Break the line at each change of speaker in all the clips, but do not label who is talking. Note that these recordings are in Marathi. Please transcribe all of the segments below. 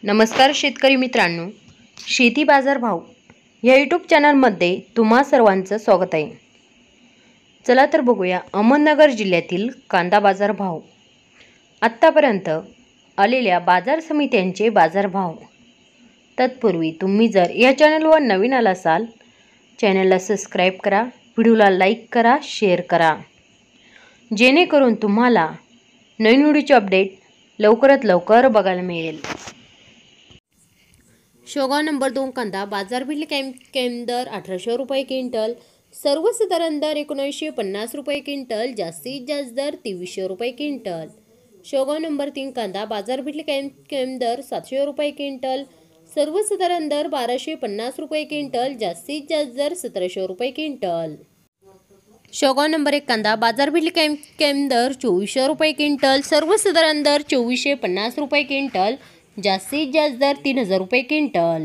नमस्कार शेतकरी मित्रांनो, शेती बाजार भाव या यूट्यूब चॅनलमध्ये तुम्हा सर्वांचं स्वागत आहे। चला तर बघूया अहमदनगर जिल्ह्यातील कांदा बाजार भाव, आत्तापर्यंत आलेल्या बाजार समित्यांचे बाजार भाव। तत्पूर्वी तुम्ही जर या चॅनलवर नवीन आला असाल, चॅनलला सबस्क्राइब करा, व्हिडिओला लाईक करा, शेअर करा, जेणेकरून तुम्हाला नवीन व्हिडिओचे अपडेट लवकरात लवकर बघायला मिळेल। शेवगाव नंबर 2 कांदा बाजारपेठ कैम दर 1800 रुपये क्विंटल, सर्वसाधारण दर 1950 रुपये क्विंटल, जास्तीत जास्त दर 2300 रुपये क्विंटल। शेवगाव नंबर 3 कांदा बाजारपेठ कैम दर 700 रुपये क्विंटल, सर्वसाधारण दर 1250 रुपये क्विंटल, जास्तीत जास्त दर 1700 रुपये क्विंटल। शेवगाव नंबर 1 कांदा बाजारपेठ कैम दर 2400 रुपये क्विंटल, सर्वसाधारण दर 2450 रुपये क्विंटल, जास्तीत जास्त दर 3000 रुपये क्विंटल।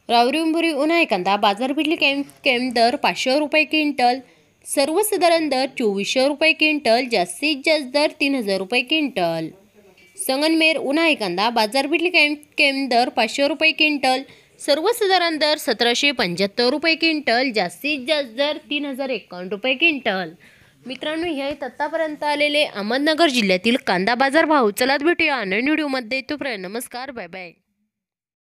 रावरिंबुरी उन्हाळी कांदा बाजारपेठ कैम दर 500 रुपये क्विंटल, सर्वसाधारण दर 2400 रुपये क्विंटल, जास्तीत जास्त दर 3000 रुपये क्विंटल। संगमनेर उन्हाळी कांदा बाजारपेठ कैम दर 500 रुपये क्विंटल, सर्वसाधारण दर 1775 रुपये क्विंटल, जास्तीत जास्त दर 3051 रुपये क्विंटल। मित्रांनो, हे आहेत आत्तापर्यंत आलेले अहमदनगर जिल्ह्यातील कांदा बाजार भाव। चला भेटूया नवीन व्हिडिओमध्ये, तोपर्यंत नमस्कार, बाय बाय।